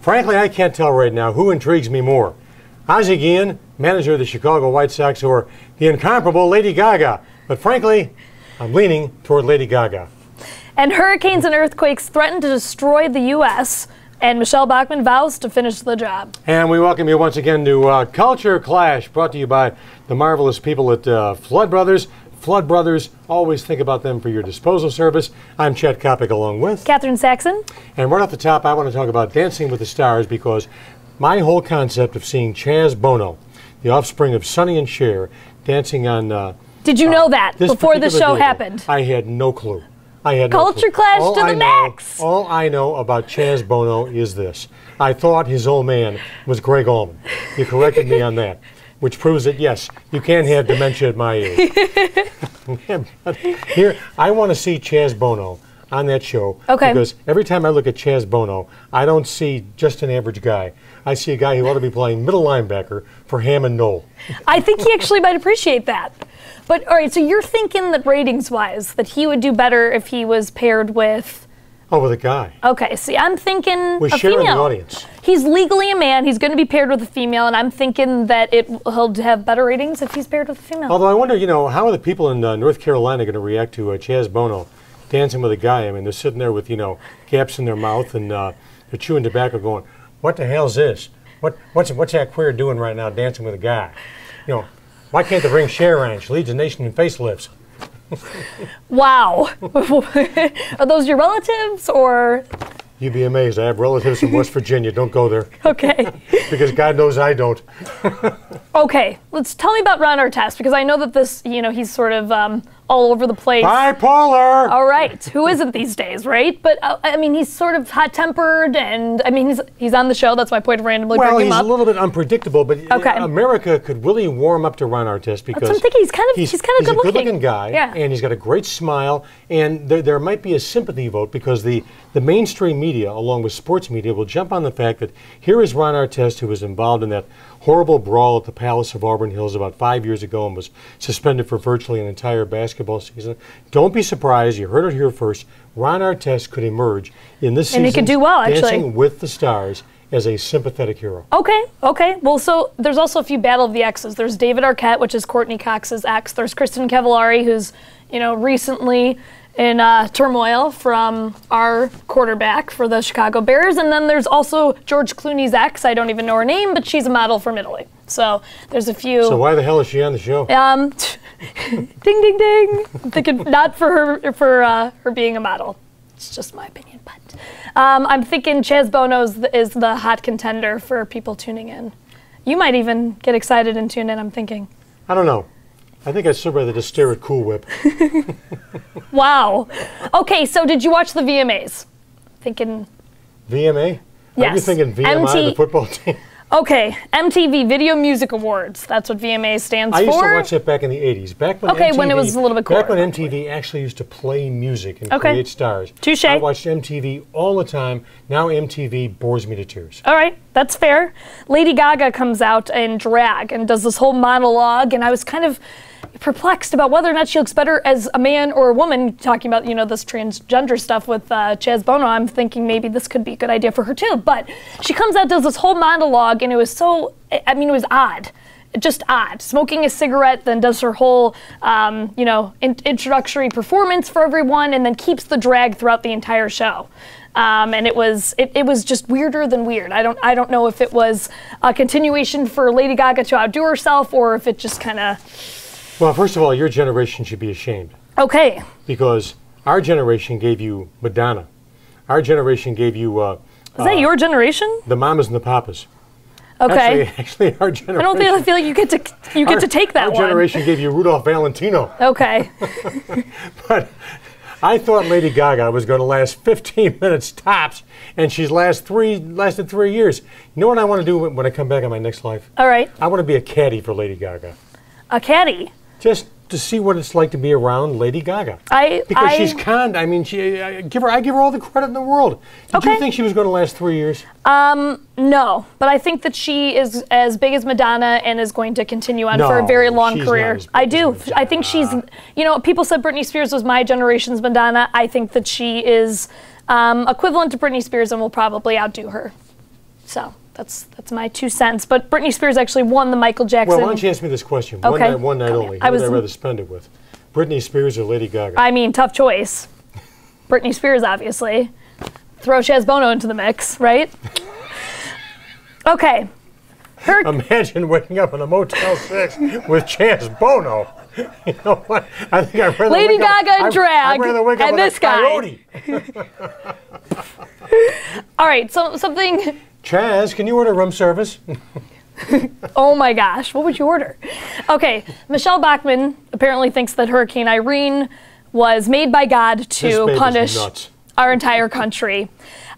Frankly, I can't tell right now who intrigues me more. Ozzie Guillen, manager of the Chicago White Sox, or the incomparable Lady Gaga. But frankly, I'm leaning toward Lady Gaga. And hurricanes and earthquakes threaten to destroy the U.S., and Michelle Bachmann vows to finish the job. And we welcome you once again to Culture Clash, brought to you by the marvelous people at Flood Brothers. Flood Brothers, always think about them for your disposal service. I'm Chet Kopic along with Catherine Saxon. And right off the top, I want to talk about Dancing with the Stars, because my whole concept of seeing Chaz Bono, the offspring of Sonny and Cher, dancing on... Did you know that before the show happened? I had no clue. I had Culture Clash to the max. All I know about Chaz Bono is this. I thought his old man was Greg Allman. You corrected me on that, which proves that, yes, you can have dementia at my age. Here, I want to see Chaz Bono on that show. Okay. Because every time I look at Chaz Bono, I don't see just an average guy. I see a guy who ought to be playing middle linebacker for Hammond Knoll. I think he actually might appreciate that. But, all right, so you're thinking that ratings-wise, that he would do better if he was paired with... Oh, with a guy. Okay, see, I'm thinking with a Cher in female. the audience. He's legally a man. He's going to be paired with a female, and I'm thinking that he'll have better ratings if he's paired with a female. Although I wonder, how are the people in North Carolina going to react to Chaz Bono dancing with a guy? I mean, they're sitting there with, gaps in their mouth, and they're chewing tobacco going, what the hell's this? What's that queer doing right now, dancing with a guy? Why can't they bring Cher on? She leads the nation in facelifts. Wow. Are those your relatives, or? You'd be amazed. I have relatives from West Virginia. Don't go there. Okay. Because God knows I don't. Okay. Tell me about Ron Artest, because I know that this, he's sort of all over the place. Bipolar! All right. Who isn't these days, right? But, he's sort of hot-tempered, and, he's on the show. That's my point of randomly bringing him up. Well, he's a little bit unpredictable, but America could really warm up to Ron Artest, because that's what I'm thinking. He's kind of good-looking. He's a good-looking guy, yeah. And he's got a great smile, and there might be a sympathy vote, because the mainstream media, along with sports media, will jump on the fact that here is Ron Artest, who was involved in that horrible brawl at the Palace of Auburn Hills about 5 years ago and was suspended for virtually an entire basketball season. Don't be surprised. You heard it here first. Ron Artest could emerge in this season, and he could do well, actually, Dancing with the Stars, as a sympathetic hero. Okay. Well, so there's also a few Battle of the Exes. There's David Arquette, which is Courtney Cox's ex. There's Kristen Cavallari, who's, recently in turmoil from our quarterback for the Chicago Bears. And then there's also George Clooney's ex. I don't even know her name, but she's a model from Italy. So there's a few. So why the hell is she on the show? Ding, ding, ding. I'm thinking not for her being a model. It's just my opinion. But I'm thinking Chaz Bono is the hot contender for people tuning in. You might even get excited and tune in, I'm thinking. I don't know. I think I'd still rather just stare at Cool Whip. Wow. Okay, so did you watch the VMAs? Thinking... VMA? Yes. Are you thinking VMI, the football team? Okay, MTV Video Music Awards. That's what VMA stands for. I used to watch that back in the 80s. Back when when it was a little bit cooler. Back when MTV actually used to play music and create stars. Touche. I watched MTV all the time. Now MTV bores me to tears. All right, that's fair. Lady Gaga comes out in drag and does this whole monologue, and I was kind of perplexed about whether or not she looks better as a man or a woman, talking about, this transgender stuff with Chaz Bono. I'm thinking maybe this could be a good idea for her too. But she comes out, does this whole monologue, and it was so, it was odd. Just odd. Smoking a cigarette, then does her whole, introductory performance for everyone, and then keeps the drag throughout the entire show. And it was just weirder than weird. I don't know if it was a continuation for Lady Gaga to outdo herself, or if it just kind of... Well, first of all, your generation should be ashamed. Okay. Because our generation gave you Madonna. Our generation gave you... Is that your generation? The Mamas and the Papas. Okay. Actually, our generation... I don't feel like you get to take that one. Our generation gave you Rudolph Valentino. Okay. But I thought Lady Gaga was going to last 15 minutes tops, and she's lasted 3 years. You know what I want to do when I come back in my next life? All right. I want to be a caddy for Lady Gaga. A caddy? Just to see what it's like to be around Lady Gaga. Because she's kind. I mean, I give her all the credit in the world. Did you think she was going to last 3 years? No, but I think that she is as big as Madonna and is going to continue on for a very long career. I do. I think she's, people said Britney Spears was my generation's Madonna. I think that she is equivalent to Britney Spears and will probably outdo her. So that's my 2 cents. But Britney Spears actually won the Michael Jackson. Well, why don't you ask me this question? Okay. One night only. Who would I rather spend it with? Britney Spears or Lady Gaga? I mean, tough choice. Britney Spears, obviously. Throw Chaz Bono into the mix, right? Okay. Imagine waking up in a Motel 6 with Chaz Bono. You know what? I think I'd rather Lady wake up, Gaga in drag, I'd rather wake up and with this a guy. coyote. All right, so something. Chaz, can you order room service? Oh my gosh, what would you order? Okay, Michelle Bachmann apparently thinks that Hurricane Irene was made by God to punish our entire country.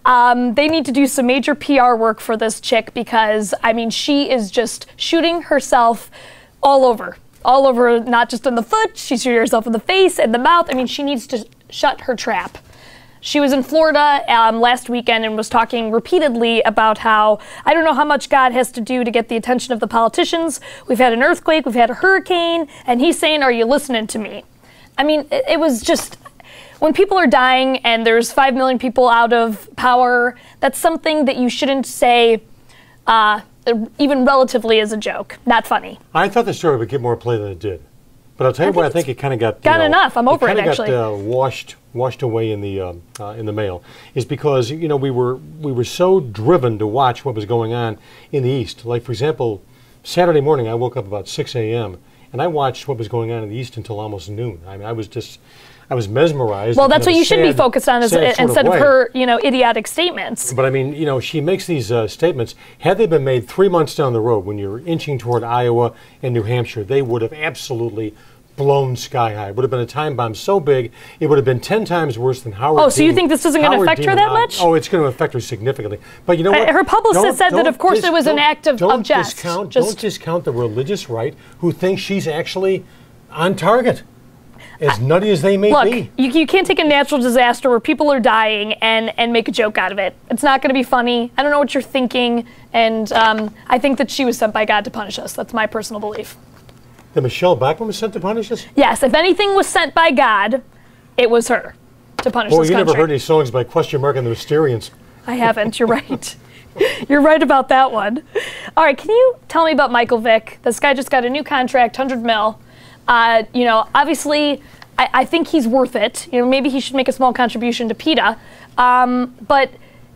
They need to do some major PR work for this chick because, I mean, she is just shooting herself all over, not just in the foot, she's shooting herself in the face and the mouth. I mean, she needs to shut her trap. She was in Florida last weekend and was talking repeatedly about how, I don't know how much God has to do to get the attention of the politicians. We've had an earthquake, we've had a hurricane, and he's saying, are you listening to me? I mean, it was just, when people are dying and there's 5 million people out of power, that's something that you shouldn't say even relatively as a joke. Not funny. I thought the story would get more play than it did. But I'll tell you what, I think it kind of got enough. I'm over it, actually. Got washed away in the mail, is because we were so driven to watch what was going on in the East. Like, for example, Saturday morning I woke up about 6 a.m. and I watched what was going on in the East until almost noon. I mean, I was mesmerized. Well, that's what you should be focused on instead of her, idiotic statements. But I mean, she makes these statements. Had they been made 3 months down the road, when you're inching toward Iowa and New Hampshire, they would have absolutely blown sky high. It would have been a time bomb so big, it would have been 10 times worse than Howard. Oh, so you think this isn't going to affect her that much? Oh, it's going to affect her significantly. But you know what? Her publicist said that, of course, it was an act of jest. Don't discount the religious right who thinks she's actually on target. As nutty as they may be. Look, you can't take a natural disaster where people are dying and make a joke out of it. It's not going to be funny. I don't know what you're thinking. And I think that she was sent by God to punish us. That's my personal belief. That Michelle Bachmann was sent to punish us? Yes, if anything was sent by God, it was her to punish this country. Well, you never heard any songs by Question Mark and the Mysterians. I haven't, you're right. You're right about that one. All right, can you tell me about Michael Vick? This guy just got a new contract, $100 million. Obviously, I think he's worth it. Maybe he should make a small contribution to PETA. But,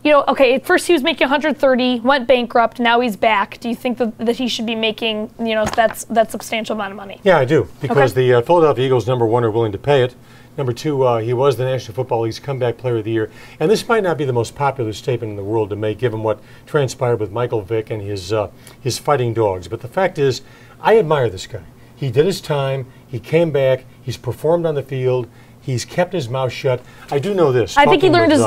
okay, at first he was making 130, went bankrupt, now he's back. Do you think that he should be making, that substantial amount of money? Yeah, I do, because the Philadelphia Eagles, number one, are willing to pay it. Number two, he was the National Football League's Comeback Player of the Year. And this might not be the most popular statement in the world to make, given what transpired with Michael Vick and his fighting dogs. But the fact is, I admire this guy. He did his time. He came back. He's performed on the field. He's kept his mouth shut. I do know this. I think he learned his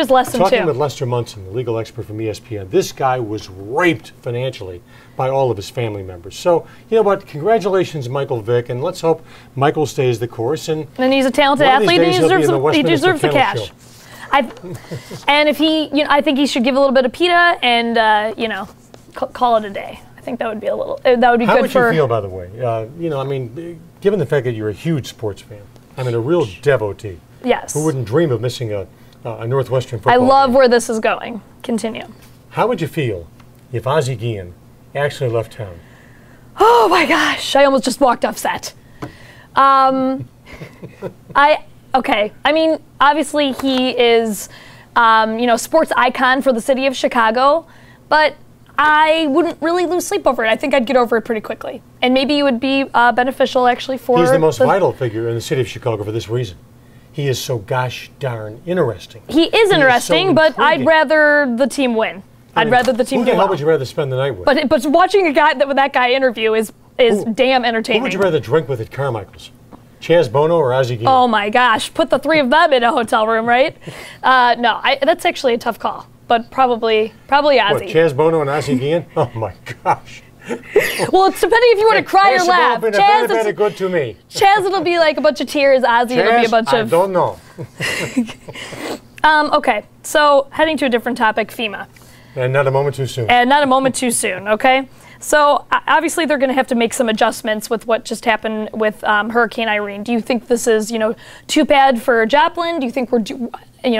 lesson too. Talking with Lester Munson, the legal expert from ESPN, this guy was raped financially by all of his family members. So, you know what? Congratulations, Michael Vick, and let's hope Michael stays the course. And he's a talented athlete, and he deserves the cash. And if I think he should give a little bit of PETA and call it a day. I think that would be good for. How would you feel, by the way? Given the fact that you're a huge sports fan, a real devotee. Yes. Who wouldn't dream of missing a Northwestern football I love game. where this is going. Continue. How would you feel if Ozzie Guillen actually left town? Oh my gosh, I almost just walked off set. Obviously he is, sports icon for the city of Chicago, but I wouldn't really lose sleep over it. I think I'd get over it pretty quickly. And maybe it would be beneficial actually for... He's the most vital figure in the city of Chicago for this reason. He is so gosh darn interesting. He is interesting, but I'd rather the team win. I'd rather the team do well. Who the hell would you rather spend the night with? But watching that guy interview is damn entertaining. Who would you rather drink with at Carmichael's? Chaz Bono or Ozzie Guillen? Oh my gosh, put the three of them in a hotel room, right? No, that's actually a tough call. But probably Ozzie. What, Chaz Bono and Ozzie Guillen? Oh my gosh. Well, it's depending if you want to cry or laugh. Chaz, very good to me. Chaz, it'll be like a bunch of tears. Ozzie, it'll be a bunch of... I don't know. Okay, so heading to a different topic, FEMA. And not a moment too soon. And not a moment too soon, okay? So obviously they're going to have to make some adjustments with what just happened with Hurricane Irene. Do you think this is, too bad for Joplin? Do you think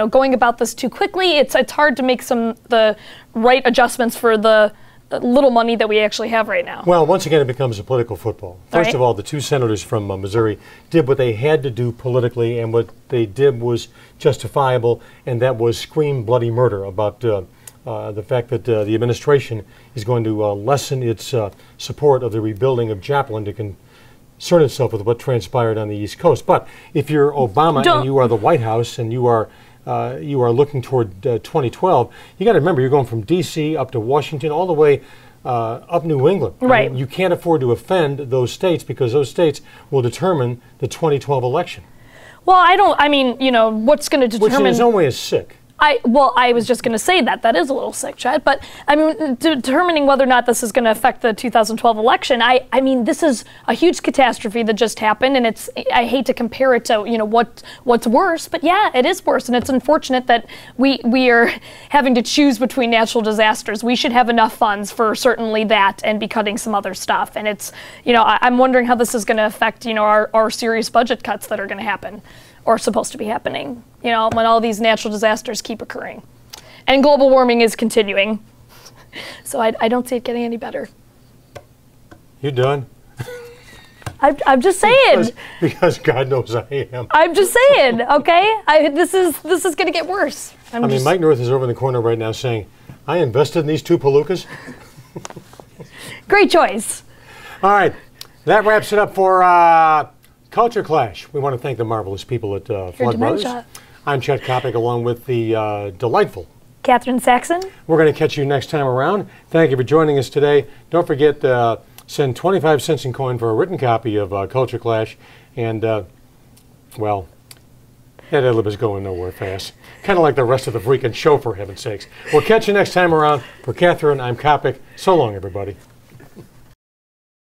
going about this too quickly. It's hard to make the right adjustments for the little money that we actually have right now. Well, once again, it becomes a political football. First Right. of all, the two senators from Missouri did what they had to do politically, and what they did was justifiable, and that was scream bloody murder about the fact that the administration is going to lessen its support of the rebuilding of Joplin to concern itself with what transpired on the East Coast. But if you're Obama and you are the White House and you are looking toward 2012, you got to remember you're going from D.C. up to Washington, all the way up New England. Right. I mean, you can't afford to offend those states because those states will determine the 2012 election, Well, what's going to which in determine? its own way is sick. I was just going to say that is a little sick, Chad. But I mean, determining whether or not this is going to affect the 2012 election, I mean, this is a huge catastrophe that just happened, and I hate to compare it to what's worse, but yeah, it is worse, and it's unfortunate that we are having to choose between natural disasters. We should have enough funds for certainly that, and be cutting some other stuff. And it's I'm wondering how this is going to affect our serious budget cuts that are going to happen, or supposed to be happening, when all these natural disasters keep occurring. And global warming is continuing. So I don't see it getting any better. You done? I'm just saying. Because God knows I am. I'm just saying, okay? This is going to get worse. Mike North is over in the corner right now saying, I invested in these two palookas. Great choice. All right, that wraps it up for Culture Clash. We want to thank the marvelous people at Flood Brothers. Dementia. I'm Chet Kopic, along with the delightful Catherine Saxon. We're going to catch you next time around. Thank you for joining us today. Don't forget, send 25 cents in coin for a written copy of Culture Clash. And, well, that ad-lib is going nowhere fast. Kind of like the rest of the freaking show, for heaven's sakes. We'll catch you next time around. For Catherine, I'm Kopic. So long, everybody.